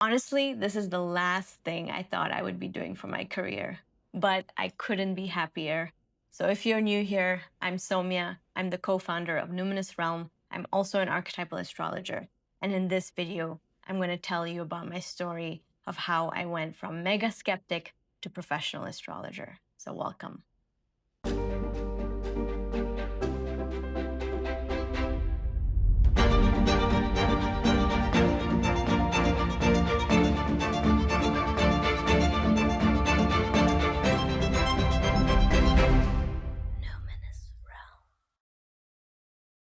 Honestly, this is the last thing I thought I would be doing for my career, but I couldn't be happier. So if you're new here, I'm Somya. I'm the co-founder of Numinous Realm. I'm also an archetypal astrologer. And in this video, I'm going to tell you about my story of how I went from mega skeptic to professional astrologer. So welcome.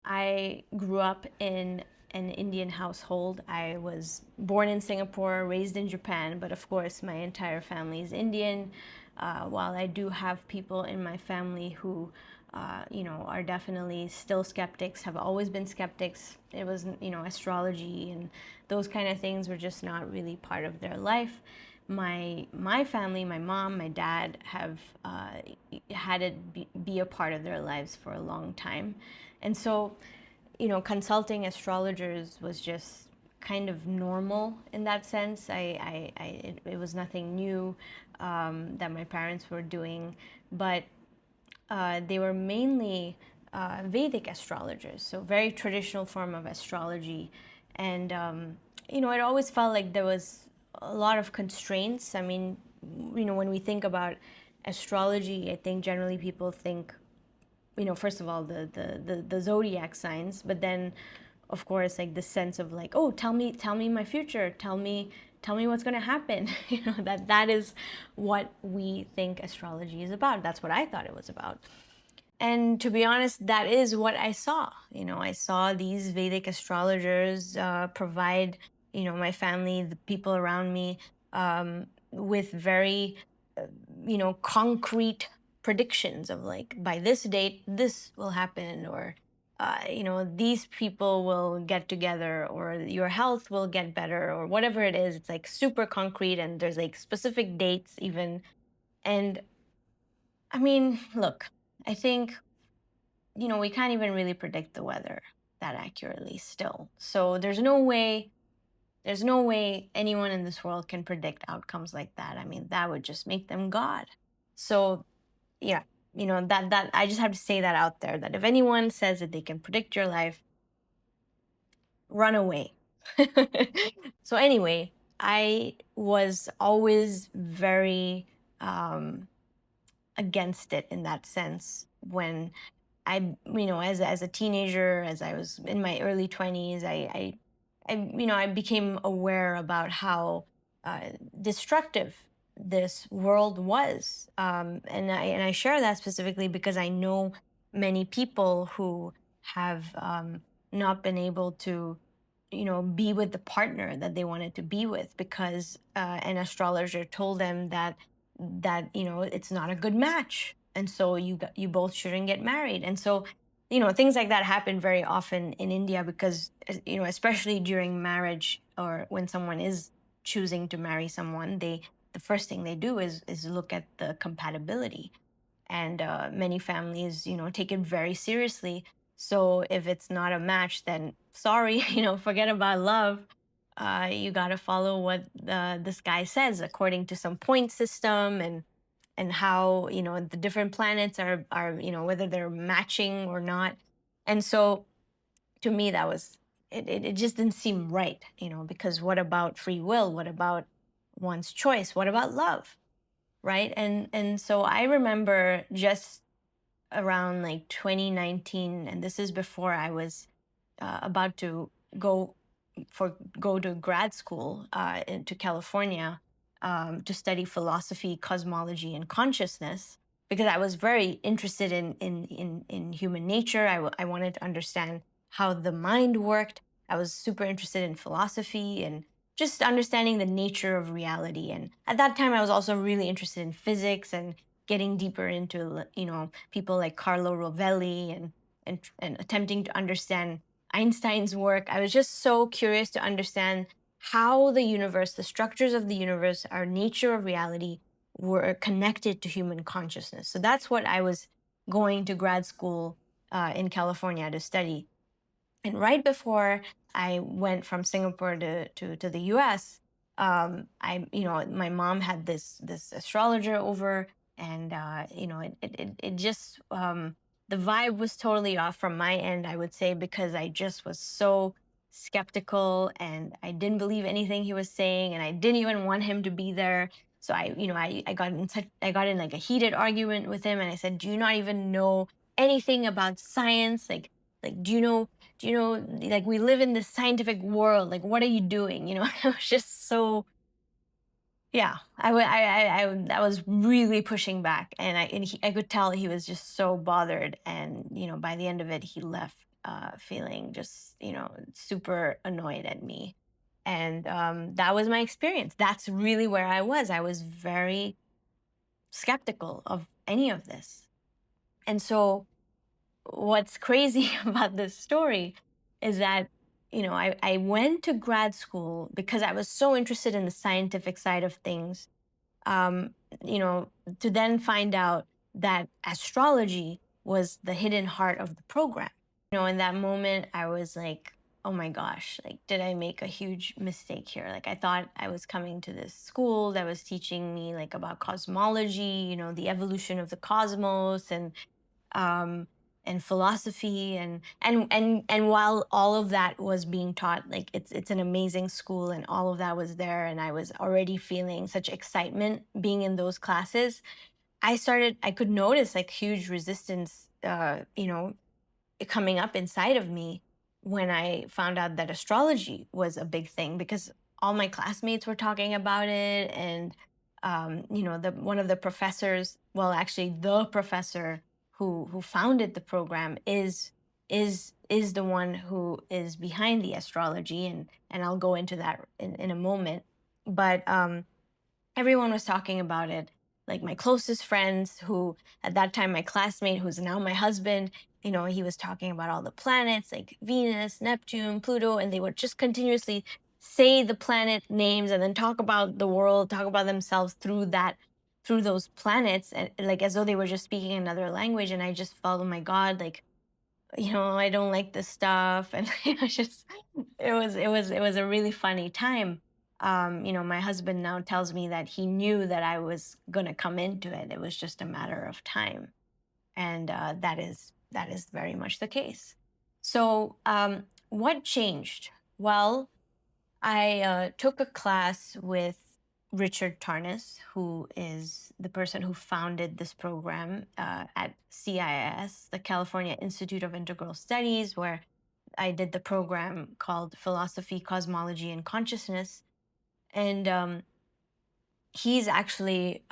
I grew up in an Indian household. I was born in Singapore, raised in Japan, but of course, my entire family is Indian. While I do have people in my family who, are definitely still skeptics, have always been skeptics. It was, astrology and those kind of things were just not really part of their life. My family, my mom, my dad have had it be a part of their lives for a long time. And so, consulting astrologers was just kind of normal in that sense. It was nothing new that my parents were doing, but they were mainly Vedic astrologers, so very traditional form of astrology. And, it always felt like there was a lot of constraints. I mean, when we think about astrology, I think generally people think, first of all, the zodiac signs, but then, of course, like the sense of like, oh, tell me my future, tell me what's going to happen. That is what we think astrology is about. That's what I thought it was about. And to be honest, that is what I saw. I saw these Vedic astrologers provide, my family, the people around me, with very, concrete predictions of like, by this date, this will happen, or, these people will get together, or your health will get better, or whatever it is. It's like super concrete, and there's like specific dates even. And I mean, look, I think we can't even really predict the weather that accurately still. So there's no way anyone in this world can predict outcomes like that. I mean, that would just make them God. So, yeah, that I just have to say that out there, that if anyone says that they can predict your life, run away. So anyway, I was always very against it in that sense when as a teenager, as I was in my early 20s, I became aware about how destructive this world was, and I share that specifically because I know many people who have not been able to, be with the partner that they wanted to be with because an astrologer told them that it's not a good match, and so you both shouldn't get married. And so things like that happen very often in India because especially during marriage, or when someone is choosing to marry someone, the first thing they do is look at the compatibility. And many families take it very seriously. So if it's not a match, then sorry, forget about love. You got to follow what this guy says according to some point system, and how the different planets are whether they're matching or not. And so to me, that was it just didn't seem right, because what about free will? What about one's choice? What about love? Right? And so I remember just around like 2019, and this is before I was about to go go to grad school into California, to study philosophy, cosmology, and consciousness, because I was very interested in human nature. I wanted to understand how the mind worked. I was super interested in philosophy and just understanding the nature of reality. And at that time, I was also really interested in physics and getting deeper into people like Carlo Rovelli, and attempting to understand Einstein's work. I was just so curious to understand how the universe, the structures of the universe, our nature of reality were connected to human consciousness. So that's what I was going to grad school in California to study. And right before I went from Singapore to the US, my mom had this astrologer over, and it just the vibe was totally off from my end, I would say, because I just was so skeptical, and I didn't believe anything he was saying, and I didn't even want him to be there. So I got in like a heated argument with him, and I said, "Do you not even know anything about science? Like do you know, like, we live in this scientific world, like, what are you doing?" I was just so, yeah, I was really pushing back, and I could tell he was just so bothered, and by the end of it he left feeling just super annoyed at me. And that was my experience. That's really where I was very skeptical of any of this. And so what's crazy about this story is that I went to grad school because I was so interested in the scientific side of things, um, you know to then find out that astrology was the hidden heart of the program. In that moment I was like, oh my gosh, like, did I make a huge mistake here? Like, I thought I was coming to this school that was teaching me like about cosmology, the evolution of the cosmos, um, and philosophy, and while all of that was being taught, like, it's an amazing school, and all of that was there, and I was already feeling such excitement being in those classes. I could notice like huge resistance, coming up inside of me when I found out that astrology was a big thing, because all my classmates were talking about it. And the one of the professors, well, actually the professor who founded the program is the one who is behind the astrology, and I'll go into that in a moment. But everyone was talking about it. Like, my closest friends, who at that time, my classmate, who's now my husband, he was talking about all the planets like Venus, Neptune, Pluto, and they would just continuously say the planet names and then talk about the world, talk about themselves through those planets, and like as though they were just speaking another language. And I just felt, oh my God, like, I don't like this stuff. And it was just, it was a really funny time. My husband now tells me that he knew that I was going to come into it. It was just a matter of time. And that is very much the case. So what changed? Well, I took a class with Richard Tarnas, who is the person who founded this program at CIS, the California Institute of Integral Studies, where I did the program called Philosophy, Cosmology, and Consciousness. And he's actually,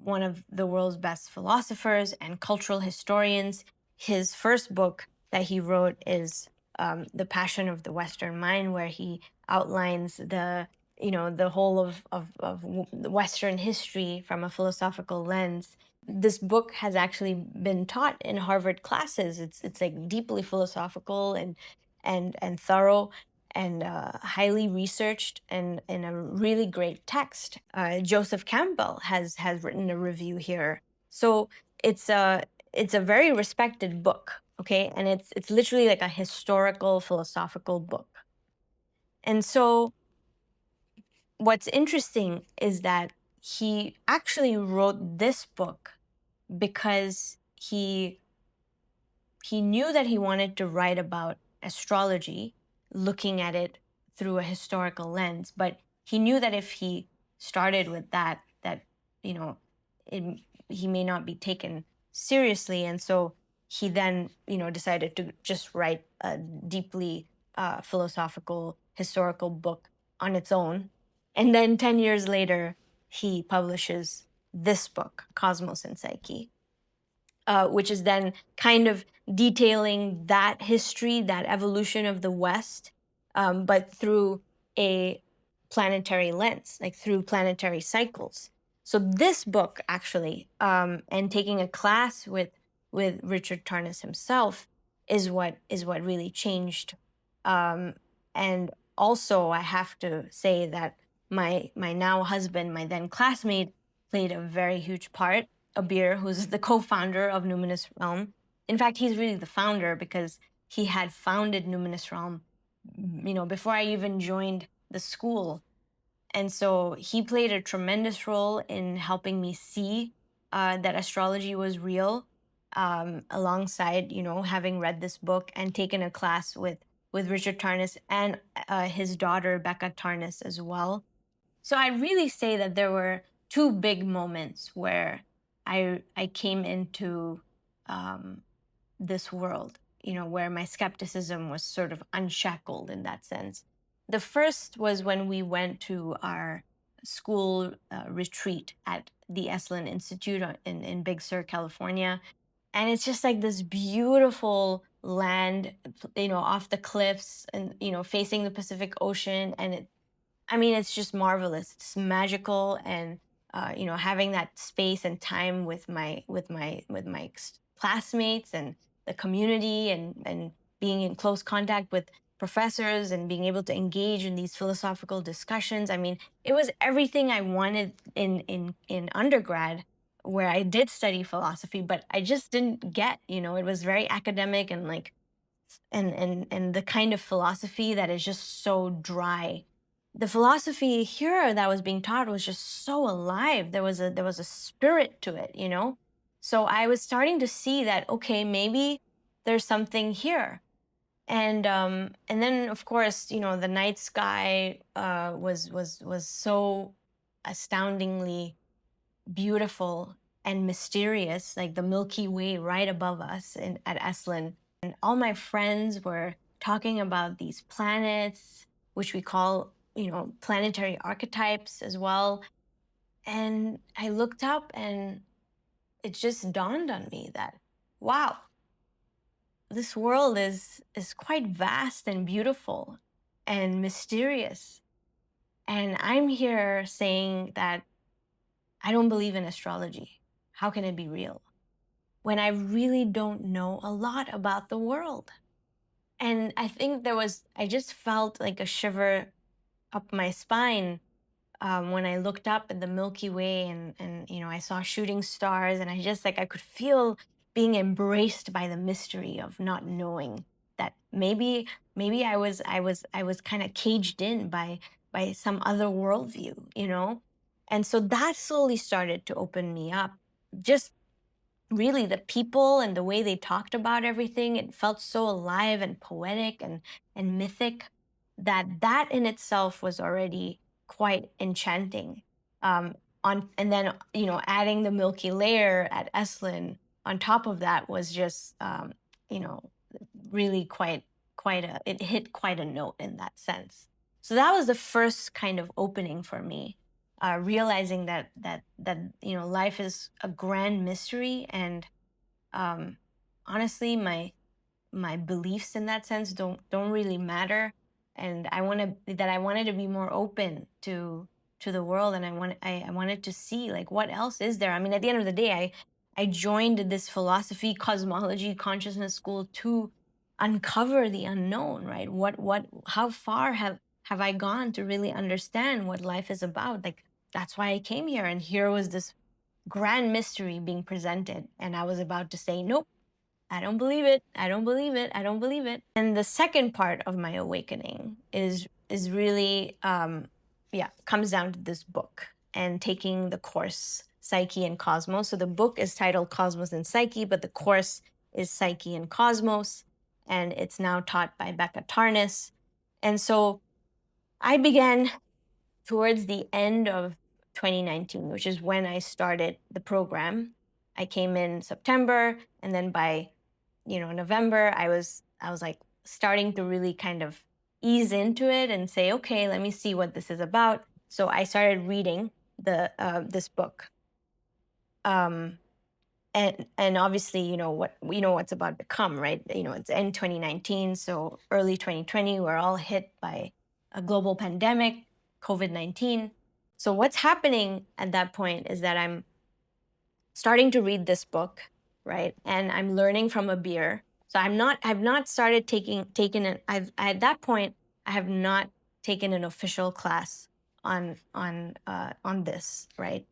one of the world's best philosophers and cultural historians. His first book that he wrote is The Passion of the Western Mind, where he outlines the whole of Western history from a philosophical lens. This book has actually been taught in Harvard classes. It's like deeply philosophical and thorough, and highly researched, and a really great text. Joseph Campbell has written a review here, so it's a very respected book. Okay, and it's literally like a historical philosophical book. And so what's interesting is that he actually wrote this book because he knew that he wanted to write about astrology, looking at it through a historical lens. But he knew that if he started with that you know, it, he may not be taken seriously. And so he then, decided to just write a deeply philosophical, historical book on its own. And then 10 years later, he publishes this book, Cosmos and Psyche, which is then kind of detailing that history, that evolution of the West, but through a planetary lens, like through planetary cycles. So this book, actually, and taking a class with Richard Tarnas himself, is what really changed. And also, I have to say that my now husband, my then classmate, played a very huge part. Abir, who's the co-founder of Numinous Realm. In fact, he's really the founder, because he had founded Numinous Realm, before I even joined the school. And so he played a tremendous role in helping me see that astrology was real, alongside, having read this book and taken a class with Richard Tarnas and his daughter, Becca Tarnas, as well. So I really say that there were two big moments where I came into um, this world, where my skepticism was sort of unshackled in that sense. The first was when we went to our school retreat at the Esalen Institute in Big Sur, California. And it's just like this beautiful land, off the cliffs and, facing the Pacific Ocean. And it's just marvelous. It's magical, and having that space and time with my classmates and the community, and being in close contact with professors and being able to engage in these philosophical discussions. It was everything I wanted in undergrad, where I did study philosophy, but I just didn't get. It was very academic, and like and the kind of philosophy that is just so dry. The philosophy here that was being taught was just so alive. There was a spirit to it. So I was starting to see that, okay, maybe there's something here. And then, of course, the night sky was so astoundingly beautiful and mysterious, like the Milky Way right above us at Esalen. And all my friends were talking about these planets, which we call, planetary archetypes as well. And I looked up, and it just dawned on me that, wow, this world is quite vast and beautiful and mysterious. And I'm here saying that I don't believe in astrology. How can it be real when I really don't know a lot about the world? And I think I just felt like a shiver up my spine when I looked up at the Milky Way, and I saw shooting stars, and I could feel being embraced by the mystery of not knowing, that maybe I was kind of caged in by some other worldview. And so that slowly started to open me up. Just really the people and the way they talked about everything, it felt so alive and poetic and mythic, that in itself was already quite enchanting. Um on and then, adding the milky layer at Esalen on top of that was just, you know really quite it hit quite a note in that sense. So that was the first kind of opening for me, realizing that life is a grand mystery. And um, honestly, my beliefs in that sense don't really matter. And I wanted to be more open to the world, and I wanted to see, like, what else is there. At the end of the day, I joined this philosophy, cosmology, consciousness school to uncover the unknown, right? How far have I gone to really understand what life is about? Like, that's why I came here, and here was this grand mystery being presented, and I was about to say, nope, I don't believe it. I don't believe it. I don't believe it. And the second part of my awakening is really, yeah, comes down to this book and taking the course Psyche and Cosmos. So the book is titled Cosmos and Psyche, but the course is Psyche and Cosmos, and it's now taught by Becca Tarnas. And so I began towards the end of 2019, which is when I started the program. I came in September, and then by November, I was like starting to really kind of ease into it and say, okay, let me see what this is about. So I started reading this book. And obviously, what's about to come, right? It's end 2019, so early 2020, we're all hit by a global pandemic, COVID-19. So what's happening at that point is that I'm starting to read this book, right? And I'm learning from a beer. So I've not started taking it. At that point, I have not taken an official class on this, right?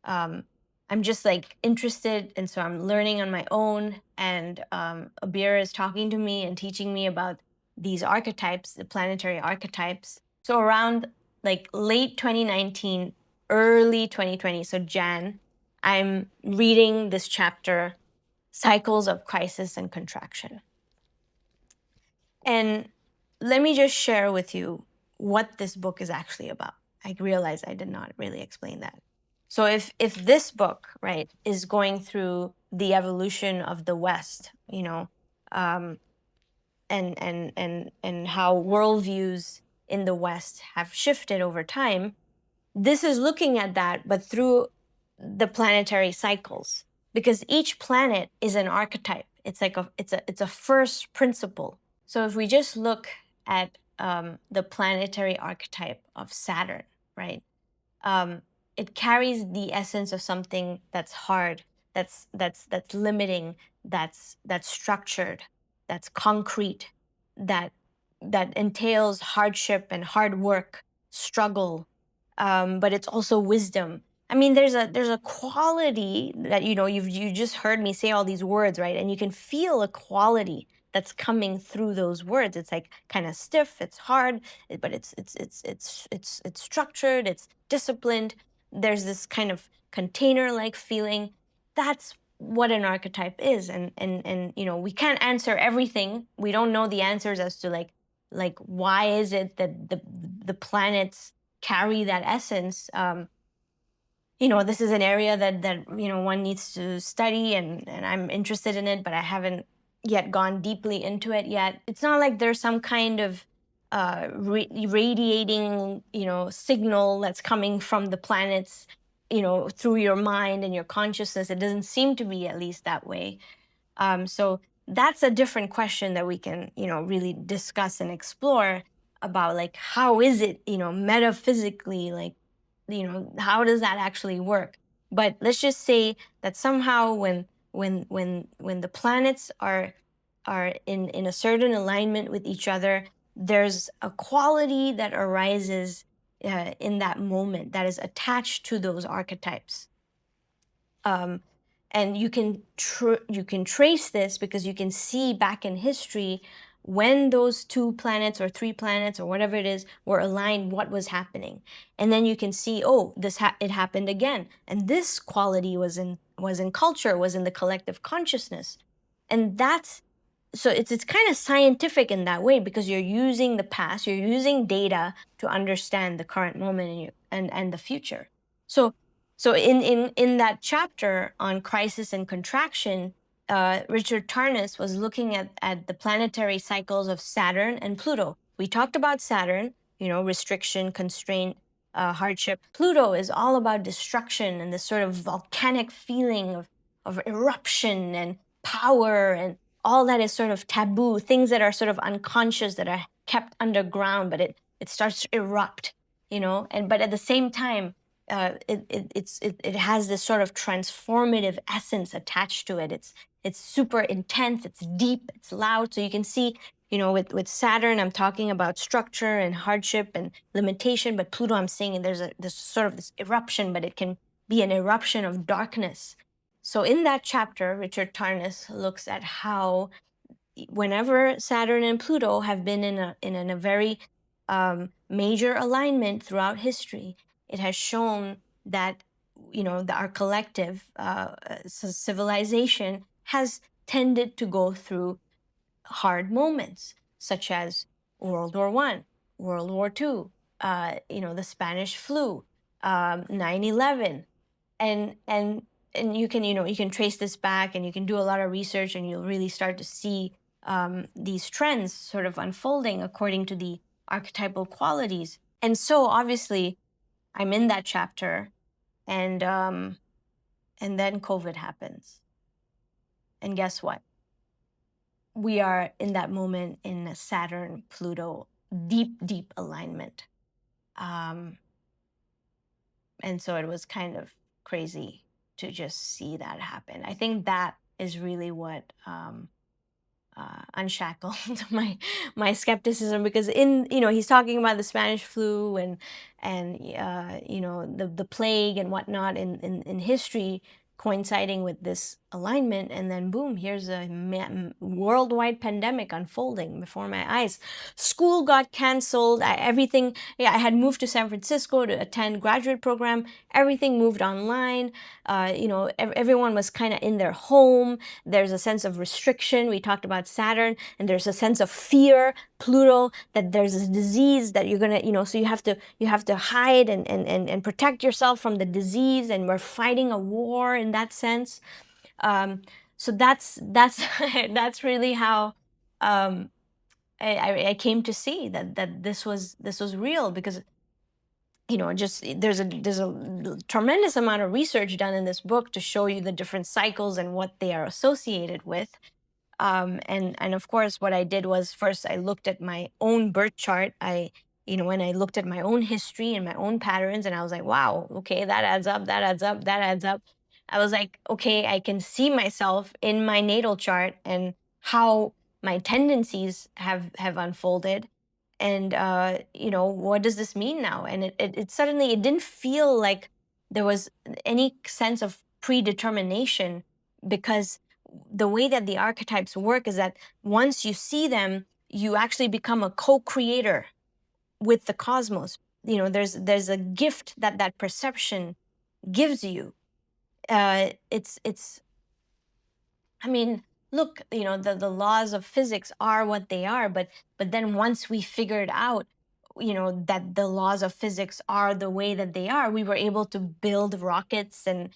Um, I'm just like interested, and so I'm learning on my own. And Abir is talking to me and teaching me about these archetypes, the planetary archetypes. So around like late 2019, early 2020, so Jan, I'm reading this chapter, Cycles of Crisis and Contraction. And let me just share with you what this book is actually about. I realize I did not really explain that. So if this book, right, is going through the evolution of the West, um, and how worldviews in the West have shifted over time, this is looking at that, but through the planetary cycles, because each planet is an archetype. It's like it's a first principle. So if we just look at the planetary archetype of Saturn, right? um, it carries the essence of something that's hard, that's limiting, that's structured, that's concrete, that that entails hardship and hard work, struggle, but it's also wisdom. I mean, there's a quality that you just heard me say all these words, right? And you can feel a quality that's coming through those words. It's like kind of stiff, it's hard, but it's structured, it's disciplined. There's this kind of container-like feeling. That's what an archetype is, and we can't answer everything. We don't know the answers as to like why is it that the planets carry that essence. This is an area that one needs to study, and I'm interested in it, but I haven't yet gone deeply into it yet. It's not like there's some kind of radiating signal that's coming from the planets through your mind and your consciousness. It doesn't seem to be, at least, that way. So that's a different question that we can really discuss and explore, about like how is it metaphysically, like how does that actually work. But let's just say that somehow when the planets are in a certain alignment with each other, there's a quality that arises in that moment that is attached to those archetypes. And you can trace this because you can see back in history when those two planets or three planets or whatever it is were aligned, what was happening. And then you can see, oh, it happened again, and this quality was in culture, was in the collective consciousness. And that's so it's kind of scientific in that way, because you're using the past, you're using data to understand the current moment and the future. So in that chapter on crisis and contraction, Richard Tarnas was looking at the planetary cycles of Saturn and Pluto. We talked about Saturn, restriction, constraint, hardship. Pluto is all about destruction and this sort of volcanic feeling of eruption and power, and all that is sort of taboo, things that are sort of unconscious, that are kept underground, but it starts to erupt, and but at the same time, it has this sort of transformative essence attached to it. It's super intense, it's deep, it's loud. So you can see, with Saturn, I'm talking about structure and hardship and limitation, but Pluto, I'm saying there's this sort of this eruption, but it can be an eruption of darkness. So in that chapter, Richard Tarnas looks at how whenever Saturn and Pluto have been in a very major alignment throughout history, it has shown that our collective civilization has tended to go through hard moments, such as World War I, World War II, the Spanish flu, 9/11, and you can trace this back, and you can do a lot of research, and you'll really start to see these trends sort of unfolding according to the archetypal qualities. And so obviously I'm in that chapter, and then COVID happens, and guess what? We are in that moment in a Saturn Pluto deep alignment, and so it was kind of crazy to just see that happen. I think that is really what unshackled my skepticism, because he's talking about the Spanish flu and the plague and whatnot in history, coinciding with this alignment, and then boom, here's a worldwide pandemic unfolding before my eyes. School got canceled. Everything. Yeah, I had moved to San Francisco to attend graduate program. Everything moved online. Everyone was kind of in their home. There's a sense of restriction. We talked about Saturn, and there's a sense of fear. Pluto, that there's a disease that you're gonna, so you have to hide and protect yourself from the disease, and we're fighting a war in that sense. So that's that's really how I came to see that this was real, because just there's a tremendous amount of research done in this book to show you the different cycles and what they are associated with. And of course, what I did was, first I looked at my own birth chart. When I looked at my own history and my own patterns, and I was like, wow, okay, that adds up, that adds up, that adds up. I was like, okay, I can see myself in my natal chart and how my tendencies have unfolded. And what does this mean now? And it suddenly, it didn't feel like there was any sense of predetermination, because the way that the archetypes work is that once you see them, you actually become a co-creator with the cosmos. There's a gift that perception gives you. It's I mean, look, the laws of physics are what they are, but then once we figured out, that the laws of physics are the way that they are, we were able to build rockets and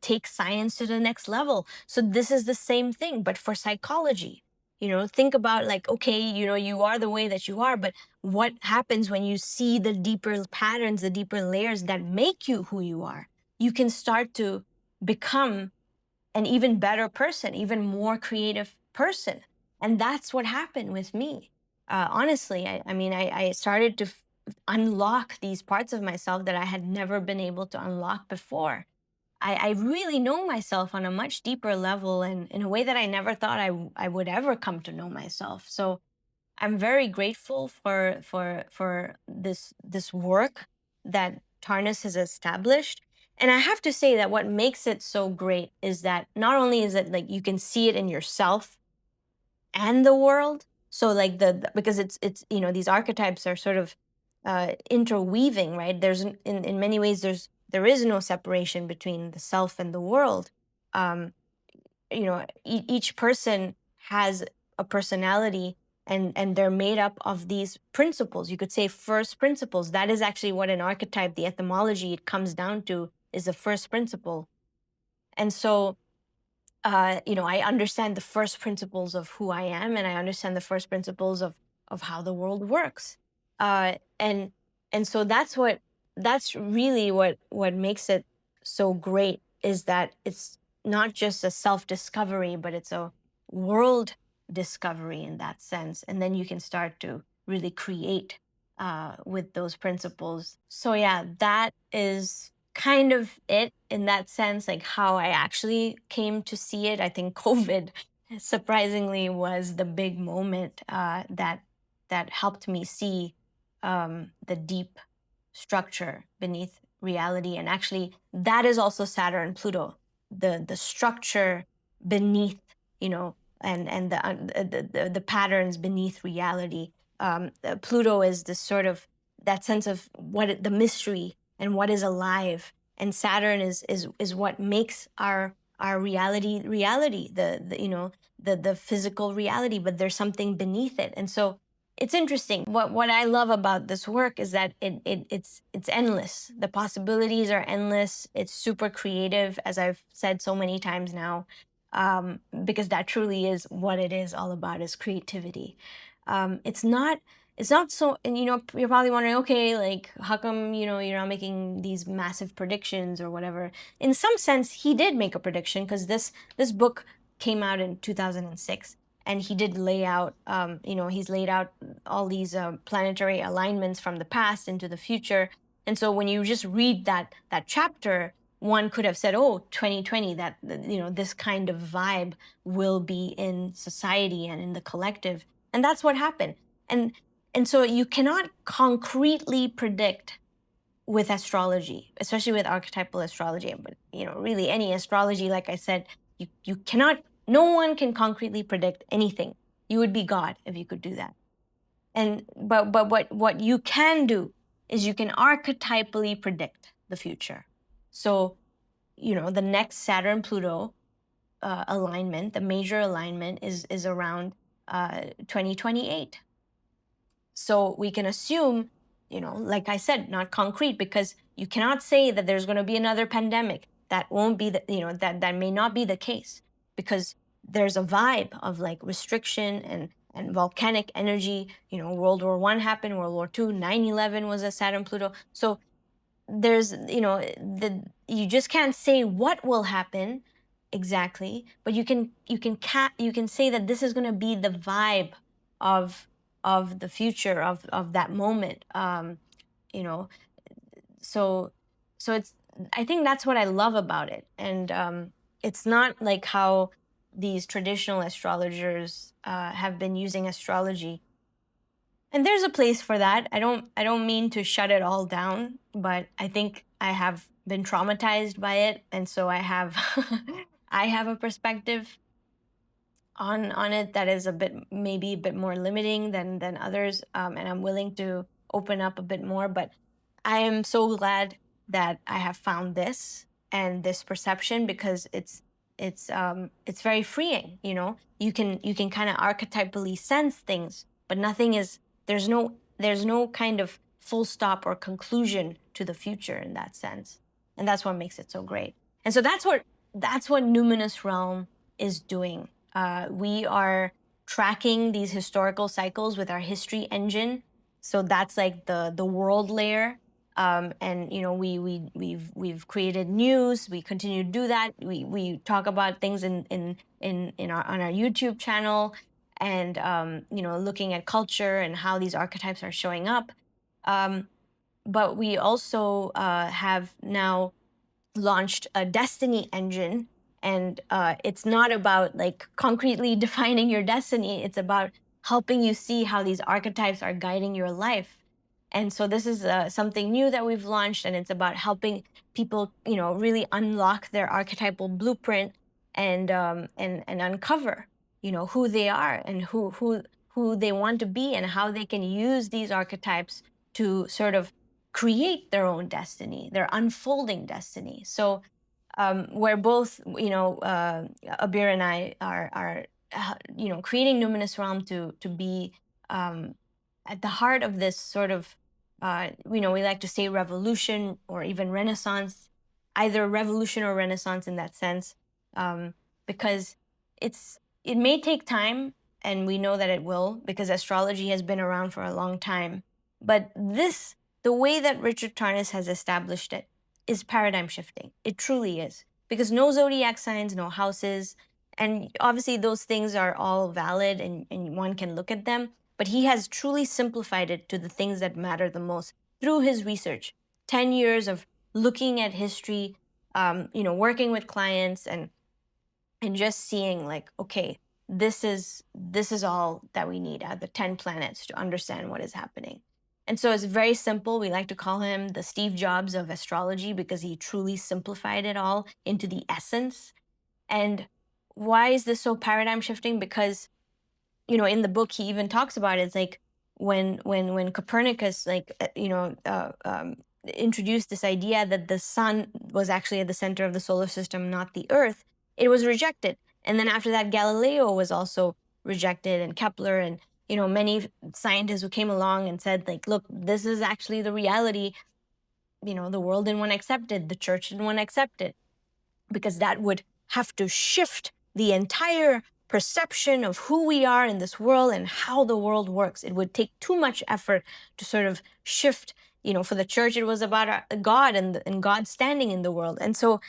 take science to the next level. So this is the same thing, but for psychology. Think about, like, okay, you are the way that you are, but what happens when you see the deeper patterns, the deeper layers that make you who you are? You can start to become an even better person, even more creative person. And that's what happened with me. Honestly, I started to unlock these parts of myself that I had never been able to unlock before. I really know myself on a much deeper level, and in a way that I never thought I would ever come to know myself. So I'm very grateful for this work that Tarnas has established. And I have to say that what makes it so great is that not only is it like you can see it in yourself and the world. So like because it's these archetypes are sort of interweaving, right? In many ways there is no separation between the self and the world. Um, each person has a personality, and they're made up of these principles. You could say first principles. That is actually what an archetype, the etymology it comes down to, is the first principle. And so I understand the first principles of who I am, and I understand the first principles of how the world works. And so that's really what makes it so great, is that it's not just a self-discovery, but it's a world discovery in that sense. And then you can start to really create with those principles. So yeah, that is kind of it in that sense, like how I actually came to see it. I think COVID surprisingly was the big moment that helped me see the deep structure beneath reality. And actually, that is also Saturn, Pluto, the structure beneath, and the patterns beneath reality. Pluto is this sort of that sense of the mystery and what is alive, and Saturn is what makes our reality the physical reality, but there's something beneath it. And so it's interesting. What I love about this work is that it's endless. The possibilities are endless. It's super creative, as I've said so many times now, because that truly is what it is all about, is creativity. It's not so, and you're probably wondering, okay, like, how come you're not making these massive predictions or whatever? In some sense, he did make a prediction, because this book came out in 2006. And he did lay out, he's laid out all these planetary alignments from the past into the future. And so when you just read that chapter, one could have said, oh, 2020, that this kind of vibe will be in society and in the collective. And that's what happened. And so you cannot concretely predict with astrology, especially with archetypal astrology, but really any astrology, like I said, you cannot, no one can concretely predict anything. You would be God if you could do that. And but what you can do is you can archetypally predict the future. So, the next Saturn Pluto alignment, the major alignment is around 2028. So we can assume, like I said, not concrete, because you cannot say that there's going to be another pandemic. That won't be that may not be the case, because there's a vibe of like restriction and volcanic energy. World War I happened, World War II, 9/11 was a Saturn Pluto. So there's you just can't say what will happen exactly, but you can say that this is going to be the vibe of the future of that moment. You know so it's, I think that's what I love about it. And it's not like how these traditional astrologers have been using astrology. And there's a place for that. I don't mean to shut it all down, but I think I have been traumatized by it, and so I have I have a perspective on it that is maybe a bit more limiting than others, and I'm willing to open up a bit more. But I am so glad that I have found this and this perception, because it's very freeing. You can kind of archetypally sense things, but nothing is there's no kind of full stop or conclusion to the future in that sense. And that's what makes it so great. And so that's what Numinous Realm is doing. We are tracking these historical cycles with our history engine. So that's like the world layer. And we've created news. We continue to do that. We talk about things on our YouTube channel, and looking at culture and how these archetypes are showing up. But we also have now launched a destiny engine, and it's not about like concretely defining your destiny. It's about helping you see how these archetypes are guiding your life. And so this is something new that we've launched, and it's about helping people really unlock their archetypal blueprint, and uncover who they are, and who they want to be, and how they can use these archetypes to sort of create their own destiny, their unfolding destiny. So where both Abir and I are creating Numinous Realm to be at the heart of this sort of we like to say revolution, or even renaissance, either revolution or renaissance in that sense, because it may take time, and we know that it will, because astrology has been around for a long time. But the way that Richard Tarnas has established it is paradigm shifting. It truly is, because no zodiac signs, no houses, and obviously those things are all valid, and one can look at them. But he has truly simplified it to the things that matter the most through his research. 10 years of looking at history, working with clients, and just seeing like, okay, this is all that we need out of the 10 planets to understand what is happening. And so it's very simple. We like to call him the Steve Jobs of astrology, because he truly simplified it all into the essence. And why is this so paradigm shifting? Because in the book he even talks about it. It's like when Copernicus introduced this idea that the sun was actually at the center of the solar system, not the earth, it was rejected. And then after that, Galileo was also rejected, and Kepler, and many scientists who came along and said, like, look, this is actually the reality. The world didn't want to accept it, the church didn't want to accept it, because that would have to shift the entire perception of who we are in this world and how the world works. It would take too much effort to sort of shift. For the church, it was about God and God standing in the world. And so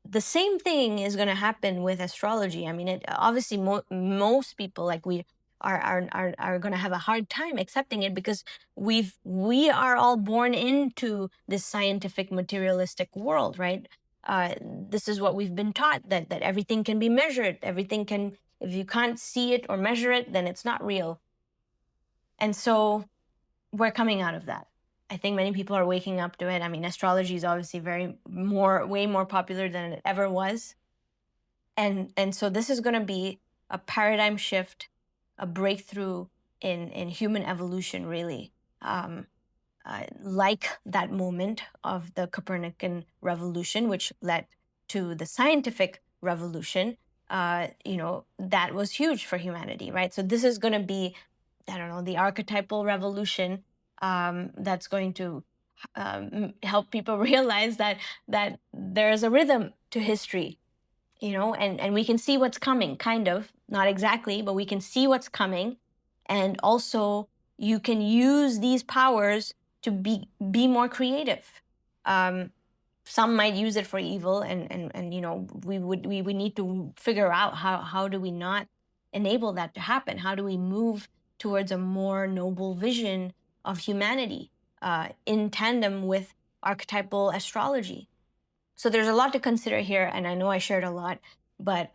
the same thing is going to happen with astrology. I mean, it obviously most people, like, we are going to have a hard time accepting it, because we are all born into this scientific materialistic world, right? This is what we've been taught, that everything can be measured. Everything can, if you can't see it or measure it, then it's not real. And so we're coming out of that. I think many people are waking up to it. I mean, astrology is obviously way more popular than it ever was. And so this is going to be a paradigm shift, a breakthrough in human evolution, really. Like that moment of the Copernican revolution, which led to the scientific revolution, that was huge for humanity, right? So this is going to be, I don't know, the archetypal revolution, that's going to help people realize that there's a rhythm to history, and we can see what's coming, kind of, not exactly, but we can see what's coming. And also, you can use these powers to be more creative. Um, some might use it for evil, and we need to figure out how do we not enable that to happen? How do we move towards a more noble vision of humanity, in tandem with archetypal astrology? So there's a lot to consider here, and I know I shared a lot, but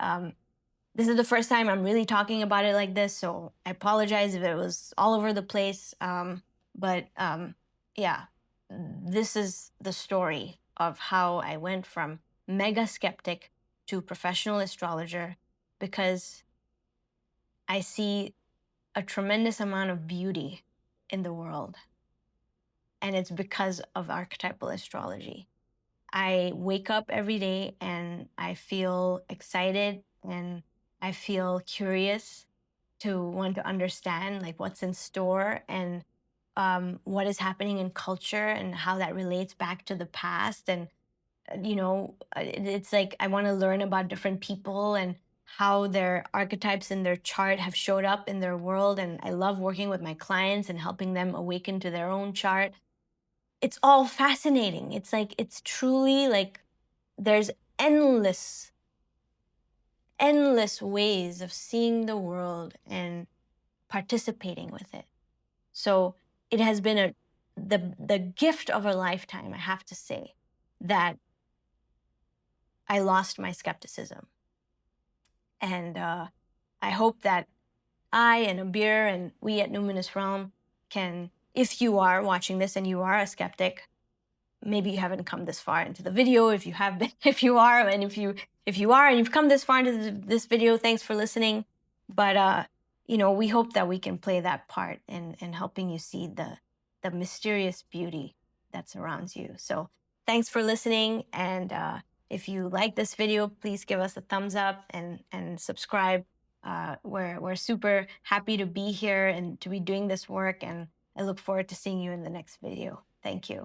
this is the first time I'm really talking about it like this, so I apologize if it was all over the place. But yeah, this is the story of how I went from mega skeptic to professional astrologer, because I see a tremendous amount of beauty in the world, and it's because of archetypal astrology. I wake up every day and I feel excited, and I feel curious to want to understand like what's in store, and what is happening in culture and how that relates back to the past. And it's like I want to learn about different people and how their archetypes in their chart have showed up in their world. And I love working with my clients and helping them awaken to their own chart. It's all fascinating. It's like, it's truly like there's endless, endless ways of seeing the world and participating with it. So it has been the gift of a lifetime, I have to say, that I lost my skepticism. And I hope that I and Abir and we at Numinous Realm can, if you are watching this and you are a skeptic, maybe you haven't come this far into the video. If you have been, if you are, and if you are and you've come this far into this video, thanks for listening. But we hope that we can play that part in helping you see the mysterious beauty that surrounds you. So thanks for listening, and if you like this video, please give us a thumbs up and subscribe. We're super happy to be here and to be doing this work, and I look forward to seeing you in the next video. Thank you.